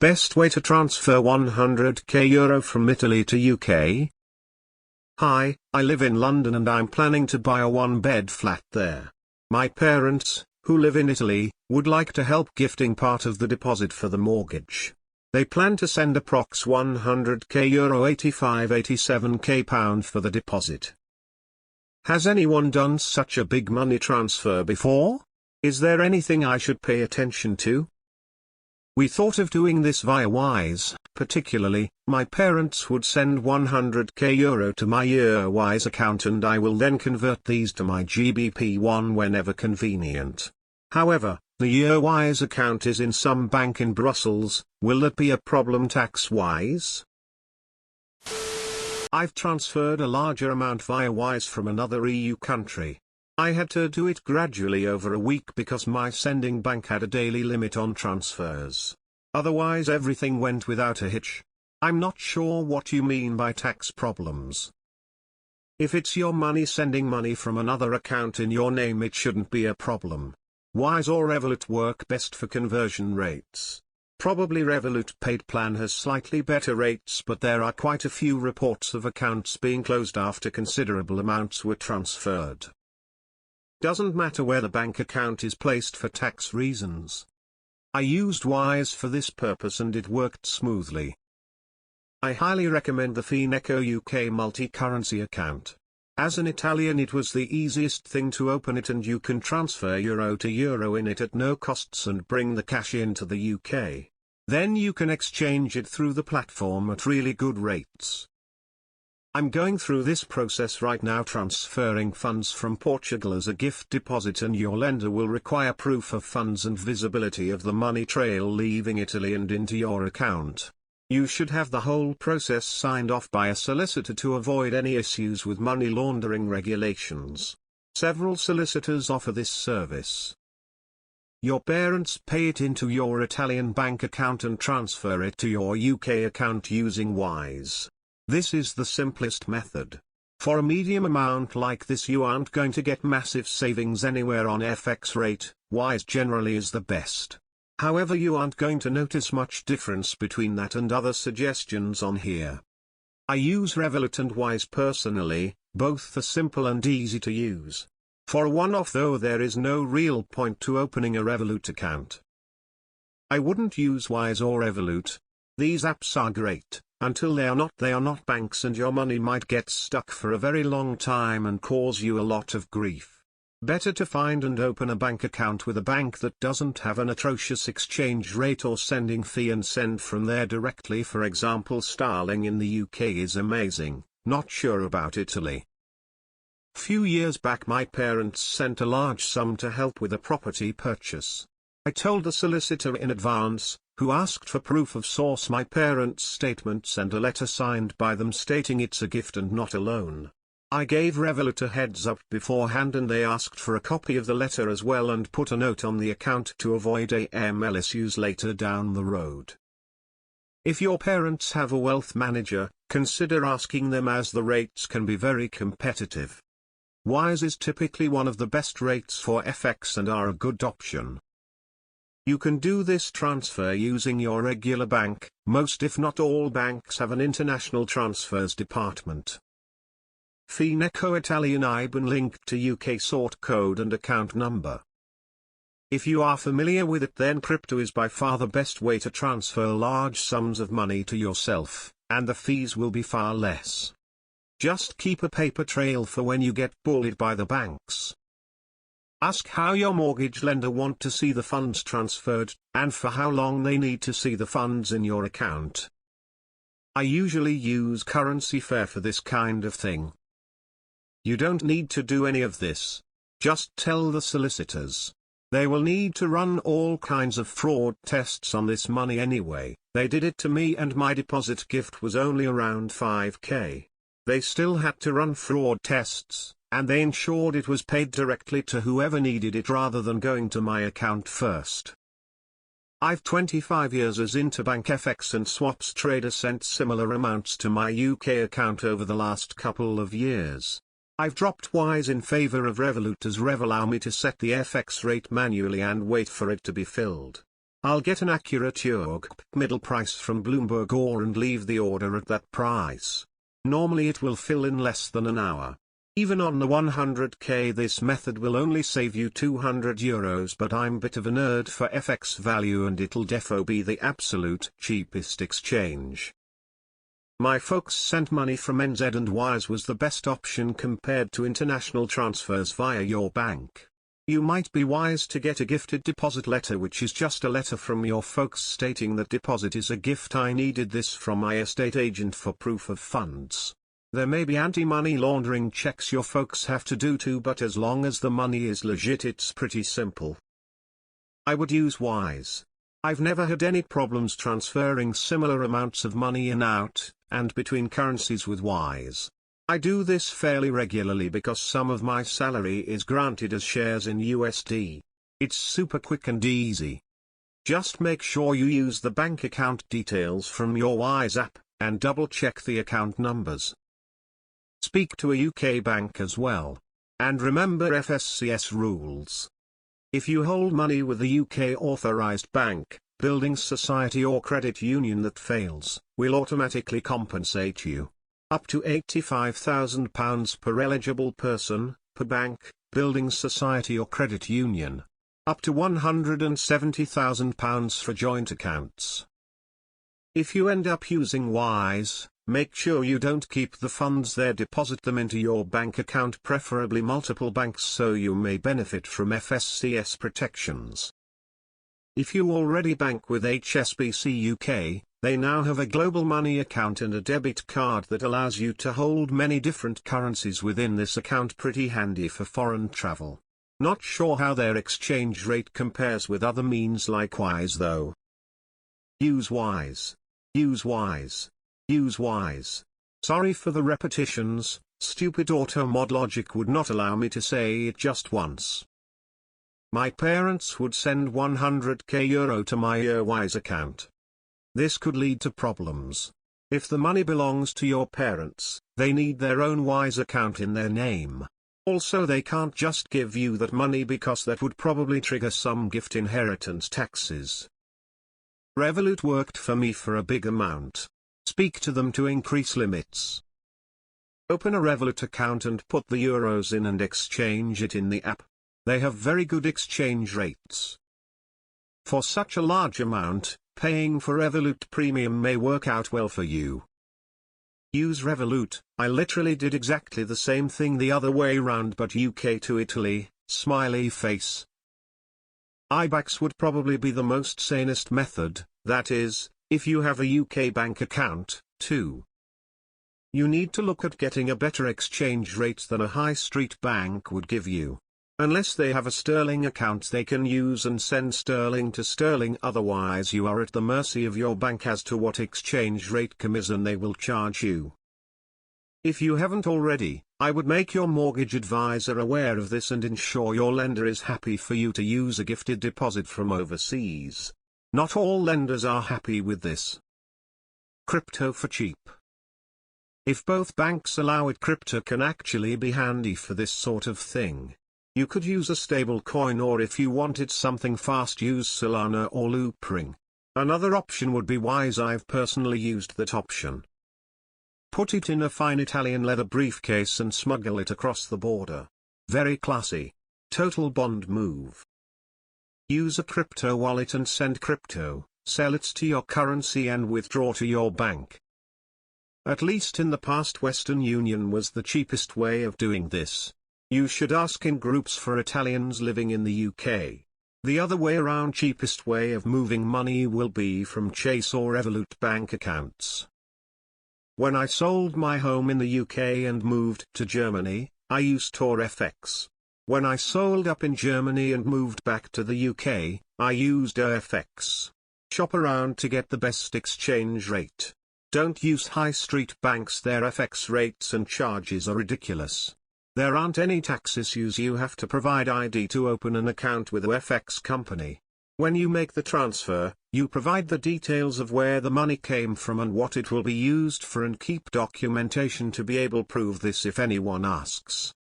Best way to transfer €100k from Italy to UK? Hi, I live in London and I'm planning to buy a one-bed flat there. My parents, who live in Italy, would like to help gifting part of the deposit for the mortgage. They plan to send approx €100k 87k pound for the deposit. Has anyone done such a big money transfer before? Is there anything I should pay attention to? We thought of doing this via Wise, particularly, my parents would send €100k to my Wise account and I will then convert these to my GBP one whenever convenient. However, the Wise account is in some bank in Brussels. Will that be a problem tax-wise? I've transferred a larger amount via Wise from another EU country. I had to do it gradually over a week because my sending bank had a daily limit on transfers. Otherwise everything went without a hitch. I'm not sure what you mean by tax problems. If it's your money sending money from another account in your name, it shouldn't be a problem. Wise or Revolut work best for conversion rates. Probably Revolut paid plan has slightly better rates, but there are quite a few reports of accounts being closed after considerable amounts were transferred. Doesn't matter where the bank account is placed for tax reasons. I used Wise for this purpose and it worked smoothly. I highly recommend the Fineco UK multi-currency account. As an Italian, it was the easiest thing to open it and you can transfer euro to euro in it at no costs and bring the cash into the UK. Then you can exchange it through the platform at really good rates. I'm going through this process right now, transferring funds from Portugal as a gift deposit, and your lender will require proof of funds and visibility of the money trail leaving Italy and into your account. You should have the whole process signed off by a solicitor to avoid any issues with money laundering regulations. Several solicitors offer this service. Your parents pay it into your Italian bank account and transfer it to your UK account using Wise. This is the simplest method. For a medium amount like this, you aren't going to get massive savings anywhere on FX rate. Wise generally is the best. However, you aren't going to notice much difference between that and other suggestions on here. I use Revolut and Wise personally, both are simple and easy to use. For a one-off though, there is no real point to opening a Revolut account. I wouldn't use Wise or Revolut. These apps are great. Until they are not banks, and your money might get stuck for a very long time and cause you a lot of grief. Better to find and open a bank account with a bank that doesn't have an atrocious exchange rate or sending fee and send from there directly. For example, Starling in the UK is amazing. Not sure about Italy. Few years back my parents sent a large sum to help with a property purchase. I told the solicitor in advance, who asked for proof of source, my parents' statements and a letter signed by them stating it's a gift and not a loan. I gave Revolut a heads up beforehand and they asked for a copy of the letter as well and put a note on the account to avoid AML issues later down the road. If your parents have a wealth manager, consider asking them, as the rates can be very competitive. Wise is typically one of the best rates for FX and are a good option. You can do this transfer using your regular bank. Most if not all banks have an international transfers department. Fineco Italian IBAN linked to UK sort code and account number. If you are familiar with it, then crypto is by far the best way to transfer large sums of money to yourself, and the fees will be far less. Just keep a paper trail for when you get bullied by the banks. Ask how your mortgage lender want to see the funds transferred, and for how long they need to see the funds in your account. I usually use Currency Fair for this kind of thing. You don't need to do any of this. Just tell the solicitors. They will need to run all kinds of fraud tests on this money anyway. They did it to me and my deposit gift was only around 5k. They still had to run fraud tests, and they ensured it was paid directly to whoever needed it rather than going to my account first. I've 25 years as interbank FX and swaps trader, sent similar amounts to my UK account over the last couple of years. I've dropped Wise in favor of Revolut, as Rev allow me to set the FX rate manually and wait for it to be filled. I'll get an accurate URG middle price from Bloomberg and leave the order at that price. Normally it will fill in less than an hour. Even on the 100k this method will only save you €200, but I'm a bit of a nerd for FX value and it'll defo be the absolute cheapest exchange. My folks sent money from NZ and wires was the best option compared to international transfers via your bank. You might be wise to get a gifted deposit letter, which is just a letter from your folks stating that deposit is a gift. I needed this from my estate agent for proof of funds. There may be anti-money laundering checks your folks have to do too, but as long as the money is legit it's pretty simple. I would use Wise. I've never had any problems transferring similar amounts of money in, out, and between currencies with Wise. I do this fairly regularly because some of my salary is granted as shares in USD. It's super quick and easy. Just make sure you use the bank account details from your Wise app, and double check the account numbers. Speak to a UK bank as well. And remember FSCS rules. If you hold money with a UK authorised bank, building society or credit union that fails, will automatically compensate you. Up to £85,000 per eligible person, per bank, building society or credit union. Up to £170,000 for joint accounts. If you end up using Wise, make sure you don't keep the funds there, deposit them into your bank account, preferably multiple banks, so you may benefit from FSCS protections. If you already bank with HSBC UK, they now have a global money account and a debit card that allows you to hold many different currencies within this account, pretty handy for foreign travel. Not sure how their exchange rate compares with other means like Wise though. Use Wise. Use Wise. Use Wise. Sorry for the repetitions, stupid auto mod logic would not allow me to say it just once. My parents would send €100k to my Wise account. This could lead to problems. If the money belongs to your parents, they need their own Wise account in their name. Also, they can't just give you that money because that would probably trigger some gift inheritance taxes. Revolut worked for me for a big amount. Speak to them to increase limits. Open a Revolut account and put the euros in and exchange it in the app. They have very good exchange rates. For such a large amount, paying for Revolut Premium may work out well for you. Use Revolut. I literally did exactly the same thing the other way round, but UK to Italy, smiley face. IBAX would probably be the most sanest method, that is, if you have a UK bank account, too. You need to look at getting a better exchange rate than a high street bank would give you. Unless they have a sterling account they can use and send sterling to sterling, otherwise you are at the mercy of your bank as to what exchange rate commission they will charge you. If you haven't already, I would make your mortgage advisor aware of this and ensure your lender is happy for you to use a gifted deposit from overseas. Not all lenders are happy with this. Crypto for cheap. If both banks allow it, crypto can actually be handy for this sort of thing. You could use a stable coin, or if you wanted something fast, use Solana or Loopring. Another option would be Wise. I've personally used that option. Put it in a fine Italian leather briefcase and smuggle it across the border. Very classy. Total Bond move. Use a crypto wallet and send crypto, sell it to your currency and withdraw to your bank. At least in the past, Western Union was the cheapest way of doing this. You should ask in groups for Italians living in the UK. The other way around, cheapest way of moving money will be from Chase or Revolut bank accounts. When I sold my home in the UK and moved to Germany, I used TorFX. When I sold up in Germany and moved back to the UK, I used OFX. Shop around to get the best exchange rate. Don't use high street banks, their FX rates and charges are ridiculous. There aren't any tax issues. You have to provide ID to open an account with OFX company. When you make the transfer, you provide the details of where the money came from and what it will be used for, and keep documentation to be able to prove this if anyone asks.